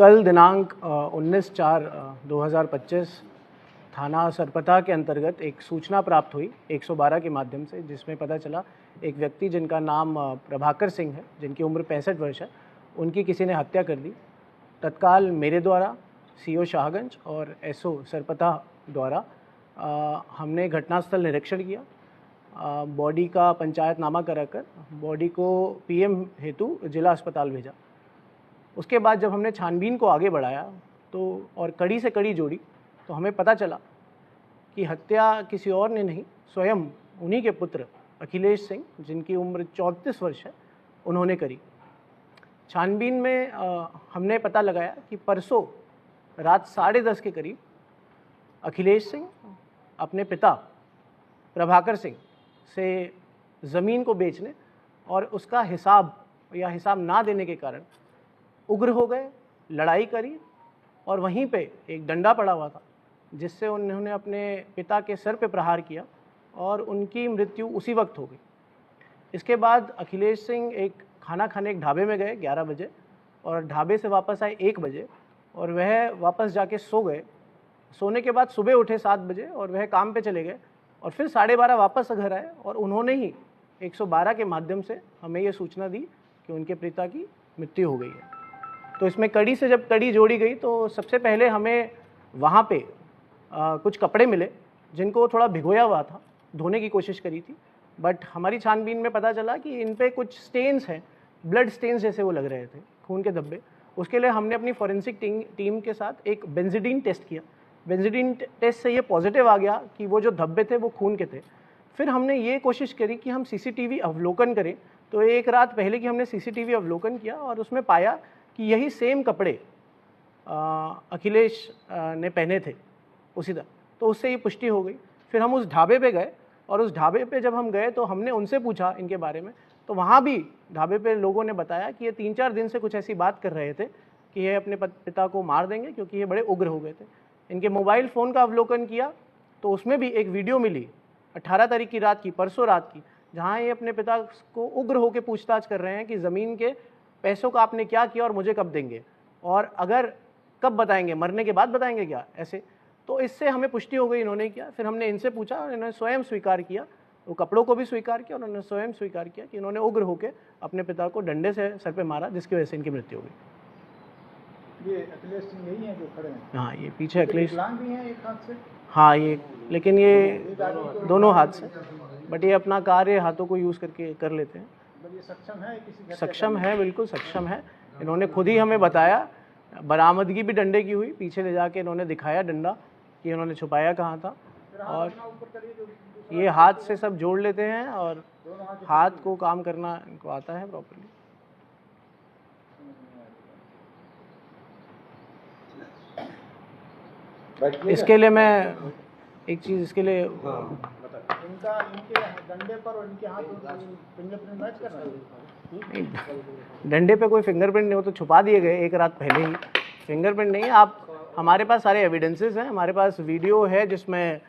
कल दिनांक 19/4/2025 थाना सरपता के अंतर्गत एक सूचना प्राप्त हुई 112 के माध्यम से, जिसमें पता चला एक व्यक्ति जिनका नाम प्रभाकर सिंह है, जिनकी उम्र 65 वर्ष है, उनकी किसी ने हत्या कर दी। तत्काल मेरे द्वारा सीओ शाहगंज और एसओ सरपता द्वारा हमने घटनास्थल निरीक्षण किया, बॉडी का पंचायतनामा कराकर बॉडी को पीएम हेतु जिला अस्पताल भेजा। उसके बाद जब हमने छानबीन को आगे बढ़ाया तो और कड़ी से कड़ी जोड़ी तो हमें पता चला कि हत्या किसी और ने नहीं, स्वयं उन्हीं के पुत्र अखिलेश सिंह, जिनकी उम्र 34 वर्ष है, उन्होंने करी। छानबीन में हमने पता लगाया कि परसों रात 10:30 के करीब अखिलेश सिंह अपने पिता प्रभाकर सिंह से ज़मीन को बेचने और उसका हिसाब ना देने के कारण उग्र हो गए, लड़ाई करी और वहीं पे एक डंडा पड़ा हुआ था जिससे उन्होंने अपने पिता के सर पे प्रहार किया और उनकी मृत्यु उसी वक्त हो गई। इसके बाद अखिलेश सिंह एक खाना खाने एक ढाबे में गए 11 बजे और ढाबे से वापस आए 1 बजे और वह वापस जाके सो गए। सोने के बाद सुबह उठे 7 बजे और वह काम पे चले गए और फिर 12:30 वापस घर आए और उन्होंने ही 112 के माध्यम से हमें ये सूचना दी कि उनके पिता की मृत्यु हो गई है। तो इसमें कड़ी से जब कड़ी जोड़ी गई तो सबसे पहले हमें वहाँ पे कुछ कपड़े मिले जिनको थोड़ा भिगोया हुआ था, धोने की कोशिश करी थी, बट हमारी छानबीन में पता चला कि इन पे कुछ स्टेन्स हैं, ब्लड स्टेन्स जैसे वो लग रहे थे, खून के धब्बे। उसके लिए हमने अपनी फॉरेंसिक टीम के साथ एक बेंजीडीन टेस्ट किया। बेंजीडीन टेस्ट से ये पॉजिटिव आ गया कि वो जो धब्बे थे वो खून के थे। फिर हमने ये कोशिश करी कि हम सीसीटीवी अवलोकन करें, तो एक रात पहले की हमने सीसीटीवी अवलोकन किया और उसमें पाया कि यही सेम कपड़े अखिलेश ने पहने थे उसी तरह, तो उससे ये पुष्टि हो गई। फिर हम उस ढाबे पे गए और उस ढाबे पे जब हम गए तो हमने उनसे पूछा इनके बारे में, तो वहाँ भी ढाबे पे लोगों ने बताया कि ये 3-4 दिन से कुछ ऐसी बात कर रहे थे कि ये अपने पिता को मार देंगे क्योंकि ये बड़े उग्र हो गए थे। इनके मोबाइल फ़ोन का अवलोकन किया तो उसमें भी एक वीडियो मिली 18 तारीख की रात की, परसों रात की, जहाँ ये अपने पिता को उग्र होकर पूछताछ कर रहे हैं कि ज़मीन के पैसों का आपने क्या किया और मुझे कब देंगे, और अगर कब बताएंगे, मरने के बाद बताएंगे क्या, ऐसे। तो इससे हमें पुष्टि हो गई इन्होंने किया। फिर हमने इनसे पूछा और इन्होंने स्वयं स्वीकार किया, वो कपड़ों को भी स्वीकार किया और उन्होंने स्वयं स्वीकार किया कि इन्होंने उग्र होकर अपने पिता को डंडे से सर पे मारा, जिसकी वजह से इनकी मृत्यु हो गई। ये अखिलेश सिंह यही हैं जो खड़े हैं? हाँ, ये पीछे अखिलेश भी हैं एक हाथ से। हाँ, ये लेकिन ये दोनों हाथ से, बट ये अपना कार्य हाथों को यूज़ करके कर लेते हैं। ये सक्षम है किसी सक्षम है, बिल्कुल सक्षम है। इन्होंने खुद ही हमें बताया, बरामदगी भी डंडे की हुई, पीछे ले जाके इन्होंने दिखाया डंडा कि इन्होंने छुपाया कहाँ था। और ये हाथ से सब जोड़ लेते हैं और हाथ को काम करना इनको आता है प्रॉपर्ली। इसके लिए मैं एक चीज़, इसके लिए इनके डंडे पर और इनके हाथ फिंगरप्रिंट मैच कर रहे हैं। डंडे पे कोई फिंगरप्रिंट नहीं हो तो छुपा दिए गए एक रात पहले ही। फिंगरप्रिंट नहीं है, आप हमारे पास सारे एविडेंसेस हैं, हमारे पास वीडियो है जिसमें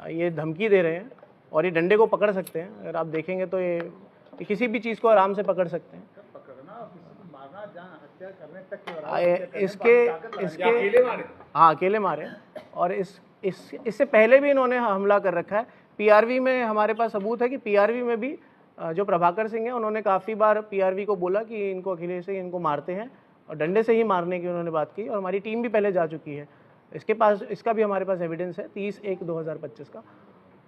ये धमकी दे रहे हैं और ये डंडे को पकड़ सकते हैं। अगर आप देखेंगे तो ये किसी भी चीज़ को आराम से पकड़ सकते हैं। इसके हाँ, अकेले मारे। और इससे पहले भी इन्होंने हमला कर रखा है। पीआरवी में हमारे पास सबूत है कि पीआरवी में भी जो प्रभाकर सिंह है उन्होंने काफ़ी बार पीआरवी को बोला कि इनको अखिलेश सिंह इनको मारते हैं, और डंडे से ही मारने की उन्होंने बात की। और हमारी टीम भी पहले जा चुकी है, इसका भी हमारे पास एविडेंस है 30/1/2025 का।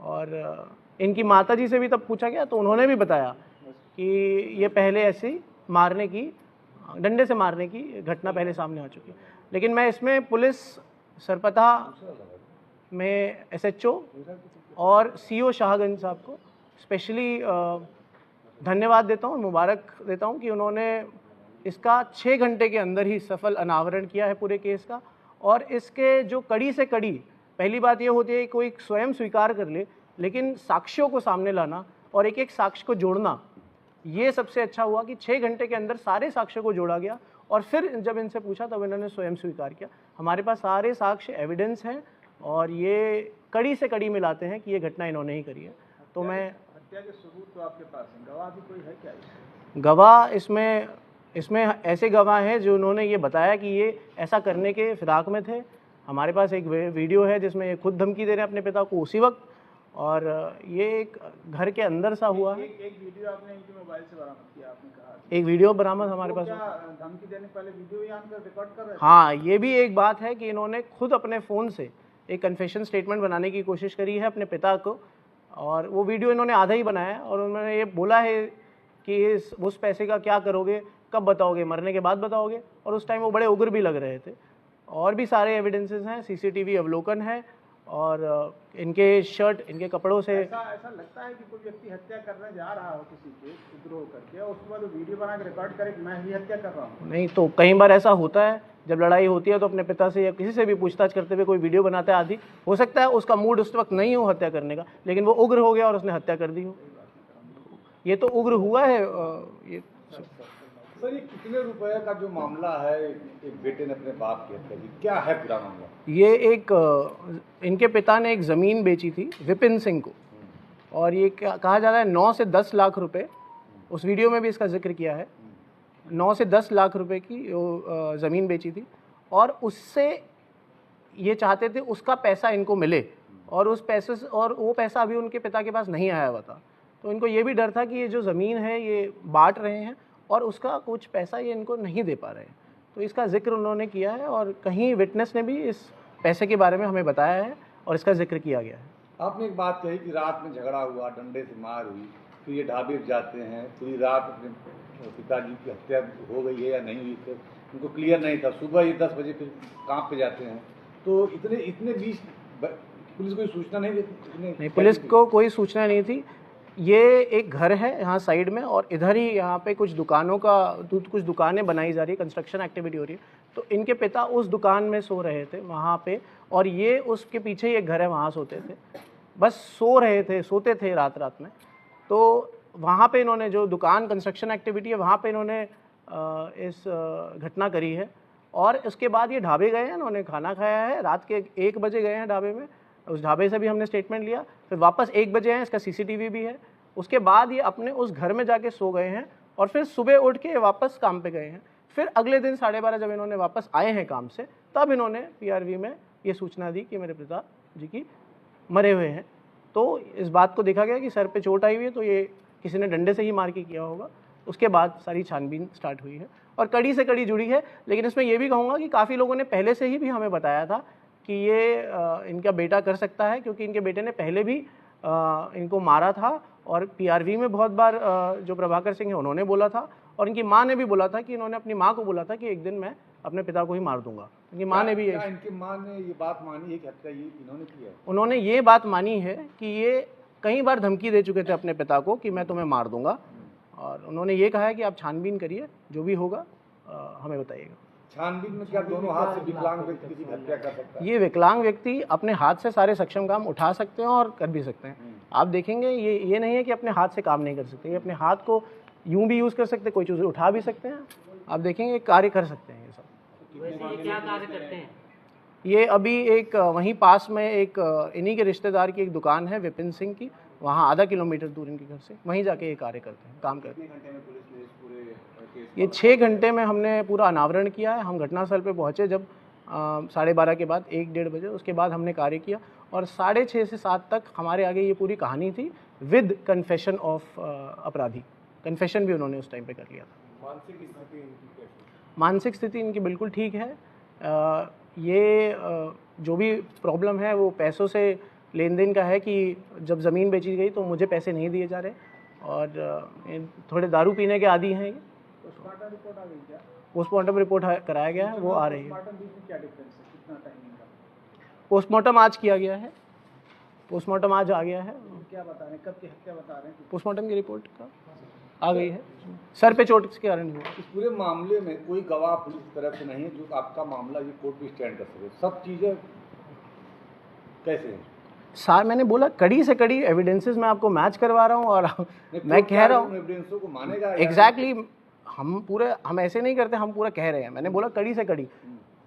और इनकी माताजी से भी तब पूछा गया तो उन्होंने भी बताया कि ये पहले ऐसी मारने की, डंडे से मारने की घटना पहले सामने आ चुकी है। लेकिन मैं इसमें पुलिस सरपता में एसएचओ और सीओ शाहगंज साहब को स्पेशली धन्यवाद देता हूँ, मुबारक देता हूँ कि उन्होंने इसका 6 घंटे के अंदर ही सफल अनावरण किया है पूरे केस का। और इसके जो कड़ी से कड़ी, पहली बात ये होती है कि कोई स्वयं स्वीकार कर ले, लेकिन साक्ष्यों को सामने लाना और एक एक साक्ष्य को जोड़ना, ये सबसे अच्छा हुआ कि 6 घंटे के अंदर सारे साक्ष्यों को जोड़ा गया। और फिर जब इनसे पूछा तब इन्होंने स्वयं स्वीकार किया। हमारे पास सारे साक्ष्य एविडेंस हैं और ये कड़ी से कड़ी मिलाते हैं कि ये घटना इन्होंने ही करी है। तो मैं हत्या के सबूत तो आपके पास हैं, गवाह भी कोई है क्या? गवाह इसमें इसमें ऐसे गवाह हैं जो उन्होंने ये बताया कि ये ऐसा करने के फिराक में थे। हमारे पास एक वीडियो है जिसमें ये खुद धमकी दे रहे हैं अपने पिता को उसी वक्त, और ये एक घर के अंदर सा हुआ है। एक वीडियो आपने इनके मोबाइल से बरामद किया, आपने कहा एक वीडियो बरामद हमारे पास। क्या धमकी देने पहले वीडियो ही आनकर रिकॉर्ड कर रहे थे? हाँ, ये भी एक बात है कि इन्होंने खुद अपने फ़ोन से एक कन्फेशन स्टेटमेंट बनाने की कोशिश करी है अपने पिता को, और वो वीडियो इन्होंने आधा ही बनाया है, और उन्होंने ये बोला है कि उस पैसे का क्या करोगे, कब बताओगे, मरने के बाद बताओगे। और उस टाइम वो बड़े उग्र भी लग रहे थे। और भी सारे एविडेंसेस हैं, सीसीटीवी अवलोकन है, और इनके शर्ट, इनके कपड़ों से ऐसा लगता है कि कोई व्यक्ति हत्या करने जा रहा हो किसी के विद्रोह करके, और उसके बाद वीडियो बना के रिकॉर्ड करे कि मैं ही हत्या कर रहा हूँ। नहीं, तो कई बार ऐसा होता है जब लड़ाई होती है तो अपने पिता से या किसी से भी पूछताछ करते हुए कोई वीडियो बनाता है आदि, हो सकता है उसका मूड उस वक्त नहीं हो हत्या करने का, लेकिन वो उग्र हो गया और उसने हत्या कर दी हो। ये तो उग्र हुआ है। ये सर, ये कितने रुपए का जो मामला है, एक बेटे ने अपने बाप की हत्या की, क्या है पूरा मामला? ये इनके पिता ने एक ज़मीन बेची थी विपिन सिंह को, और ये कहा जा रहा है 9 से 10 लाख रुपए, उस वीडियो में भी इसका जिक्र किया है, 9 से 10 लाख रुपए की ज़मीन बेची थी, और उससे ये चाहते थे उसका पैसा इनको मिले, और उस पैसे से, और वो पैसा अभी उनके पिता के पास नहीं आया हुआ था। तो इनको ये भी डर था कि ये जो ज़मीन है ये बांट रहे हैं और उसका कुछ पैसा ये इनको नहीं दे पा रहे हैं। तो इसका जिक्र उन्होंने किया है, और कहीं विटनेस ने भी इस पैसे के बारे में हमें बताया है और इसका जिक्र किया गया है। आपने एक बात कही कि रात में झगड़ा हुआ, डंडे से मार हुई, फिर ये ढाबे पे जाते हैं, पूरी रात अपने पिताजी की हत्या हो गई है या नहीं हुई, फिर उनको क्लियर नहीं था। सुबह ये 10 बजे फिर काम पे जाते हैं, तो इतने बीच पुलिस को सूचना नहीं देती? नहीं, पुलिस को कोई सूचना नहीं थी। ये एक घर है यहाँ साइड में, और इधर ही यहाँ पे कुछ दुकानें बनाई जा रही है, कंस्ट्रक्शन एक्टिविटी हो रही है। तो इनके पिता उस दुकान में सो रहे थे वहाँ पे, और ये उसके पीछे ही एक घर है, वहाँ सोते थे, बस सोते थे रात में। तो वहाँ पे इन्होंने जो दुकान कंस्ट्रक्शन एक्टिविटी है वहाँ पे इन्होंने इस घटना करी है। और उसके बाद ये ढाबे गए हैं, इन्होंने खाना खाया है, रात के 1 बजे गए हैं ढाबे में, उस ढाबे से भी हमने स्टेटमेंट लिया, फिर वापस 1 बजे हैं, इसका सीसीटीवी भी है। उसके बाद ये अपने उस घर में जाके सो गए हैं, और फिर सुबह उठ के वापस काम पे गए हैं। फिर अगले दिन 12:30 जब इन्होंने वापस आए हैं काम से, तब इन्होंने पीआरवी में ये सूचना दी कि मेरे पिताजी की मरे हुए हैं। तो इस बात को देखा गया कि सर पे चोट आई हुई है, तो ये किसी ने डंडे से ही मार के किया होगा। उसके बाद सारी छानबीन स्टार्ट हुई है और कड़ी से कड़ी जुड़ी है। लेकिन इसमें ये भी कहूँगा कि काफ़ी लोगों ने पहले से ही भी हमें बताया था कि ये इनका बेटा कर सकता है, क्योंकि इनके बेटे ने पहले भी इनको मारा था, और पीआरवी में बहुत बार जो प्रभाकर सिंह है उन्होंने बोला था, और इनकी माँ ने भी बोला था कि इन्होंने अपनी माँ को बोला था कि एक दिन मैं अपने पिता को ही मार दूंगा। इनकी माँ ने भी इनकी माँ ने ये बात मानी है कि हत्या ये इन्होंने की है? उन्होंने ये बात मानी है कि ये कई बार धमकी दे चुके थे अपने पिता को कि मैं तुम्हें मार दूंगा, और उन्होंने ये कहा है कि आप छानबीन करिए, जो भी होगा हमें बताइएगा। छानबीन में क्या दोनों हाथ से विकलांग व्यक्ति किसी की हत्या कर सकता है? ये विकलांग व्यक्ति अपने हाथ से सारे सक्षम काम उठा सकते हैं और कर भी सकते हैं। आप देखेंगे ये नहीं है कि अपने हाथ से काम नहीं कर सकते, ये अपने हाथ को यूं भी यूज़ कर सकते हैं, कोई चीज़ उठा भी सकते हैं। आप देखेंगे कार्य कर सकते हैं ये सब। वैसे ये क्या कार्य करते हैं? ये अभी एक वहीं पास में एक इन्हीं के रिश्तेदार की एक दुकान है विपिन सिंह की, वहाँ आधा किलोमीटर दूर इनके घर से, वहीं जाके ये कार्य करते हैं, काम करते हैं। ये 6 घंटे में हमने पूरा अनावरण किया है। हम घटनास्थल पे पहुँचे जब 12:30 के बाद 1-1:30 बजे, उसके बाद हमने कार्य किया, और 6:30 से 7 तक हमारे आगे ये पूरी कहानी थी विद कन्फेशन ऑफ अपराधी। कन्फेशन भी उन्होंने उस टाइम पे कर लिया था। मानसिक स्थिति इनकी बिल्कुल ठीक है। ये जो भी प्रॉब्लम है वो पैसों से लेन देन का है, कि जब ज़मीन बेची गई तो मुझे पैसे नहीं दिए जा रहे, और थोड़े दारू पीने के आदी हैं। ये पोस्टमार्टम रिपोर्ट आ गई क्या? पोस्टमार्टम रिपोर्ट कराया गया है, वो आ रही है। पोस्टमार्टम बीच में क्या डिफरेंस है, कितना टाइमिंग का? पोस्टमार्टम आज किया गया है, पोस्टमार्टम आज आ गया है। क्या बता रहे हैं, कब की हत्या बता रहे हैं? पोस्टमार्टम की रिपोर्ट का आ गई है, सर पे चोट के कारण हुआ। इस पूरे मामले में कोई गवाह पुलिस की तरफ से नहीं है जो आपका मामला ये कोर्ट में स्टैंड कर सके? सब चीज़ें कैसे हैं? सर मैंने बोला कड़ी से कड़ी एविडेंसेस मैं आपको मैच करवा रहा हूँ, और मैं कह रहा हूँ एविडेंसों को मानेगा। एग्जैक्टली हम ऐसे नहीं करते, हम पूरा कह रहे हैं। मैंने बोला कड़ी से कड़ी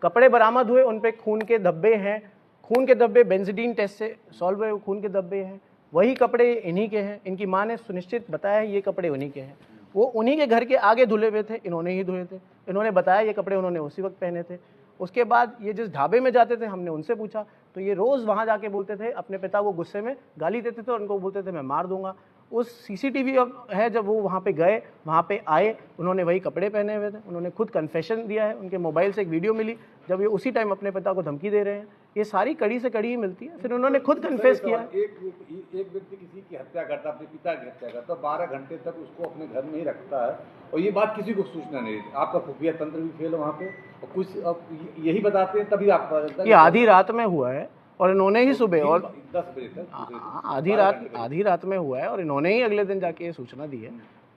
कपड़े बरामद हुए, उन पे खून के धब्बे हैं, खून के धब्बे बेंजीडीन टेस्ट से सॉल्व हुए, खून के धब्बे हैं, वही कपड़े इन्हीं के हैं। इनकी माँ ने सुनिश्चित बताया है ये कपड़े उन्हीं के हैं। वो उन्हीं के घर के आगे धुले हुए थे, इन्होंने ही धोए थे। इन्होंने बताया ये कपड़े उन्होंने उसी वक्त पहने थे। उसके बाद ये जिस ढाबे में जाते थे हमने उनसे पूछा तो ये रोज़ वहाँ जाके बोलते थे, अपने पिता को गुस्से में गाली देते थे और उनको बोलते थे मैं मार दूंगा। उस सीसीटीवी है, जब वो वहाँ पे गए, वहाँ पे आए, उन्होंने वही कपड़े पहने हुए थे। उन्होंने खुद कन्फेशन दिया है, उनके मोबाइल से एक वीडियो मिली जब ये उसी टाइम अपने पिता को धमकी दे रहे हैं। ये सारी कड़ी से कड़ी ही मिलती है। फिर उन्होंने खुद कन्फेस किया। एक व्यक्ति किसी की हत्या करता, अपने पिता की हत्या करता, 12 घंटे तक उसको अपने घर में ही रखता है और ये बात किसी को सूचना नहीं देती। आपका खुफिया तंत्र भी फेल है वहाँ पे, और कुछ अब यही बताते हैं तभी आपको पता चलता है। ये आधी रात में हुआ है और इन्होंने ही सुबह और 10 बजे तक आधी रात में हुआ है और इन्होंने ही अगले दिन जाके ये सूचना दी है।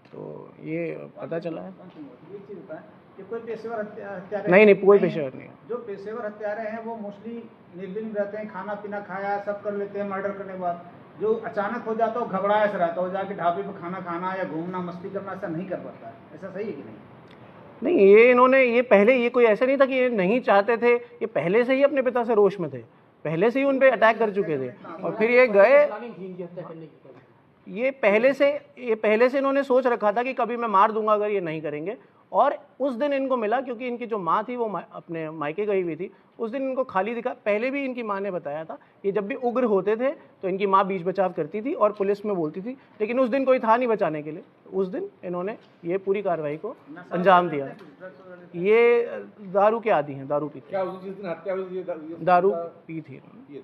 तो ये पता चला है। ये चीज़ बताएं कि कोई पेशेवर हत्यारे नहीं, कोई पेशेवर नहीं है। जो पेशेवर हत्यारे हैं वो मोस्टली निर्विघ्न रहते हैं, खाना पीना खाया सब कर लेते हैं मर्डर करने के बाद। जो अचानक हो जाता है वो घबराया ऐसा रहता है, जाके ढाबे पे खाना खाना या घूमना मस्ती करना ऐसा नहीं कर पाता है। ऐसा सही है कि नहीं? नहीं, ये इन्होंने ये पहले ये कोई ऐसा नहीं था कि ये नहीं चाहते थे, ये पहले से ही अपने पिता से रोष में थे, पहले से ही उन पे अटैक कर चुके थे और फिर ये गए। ये पहले से इन्होंने सोच रखा था कि कभी मैं मार दूंगा अगर ये नहीं करेंगे। और उस दिन इनको मिला क्योंकि इनकी जो माँ थी वो अपने मायके गई हुई थी, उस दिन इनको खाली दिखा। पहले भी इनकी माँ ने बताया था ये जब भी उग्र होते थे तो इनकी माँ बीच बचाव करती थी और पुलिस में बोलती थी, लेकिन उस दिन कोई था नहीं बचाने के लिए। उस दिन इन्होंने ये पूरी कार्रवाई को अंजाम दिया। ये दारू के आदी हैं, दारू पीते, क्या उस दिन हत्या हुई? दारू पी थी इन्होंने।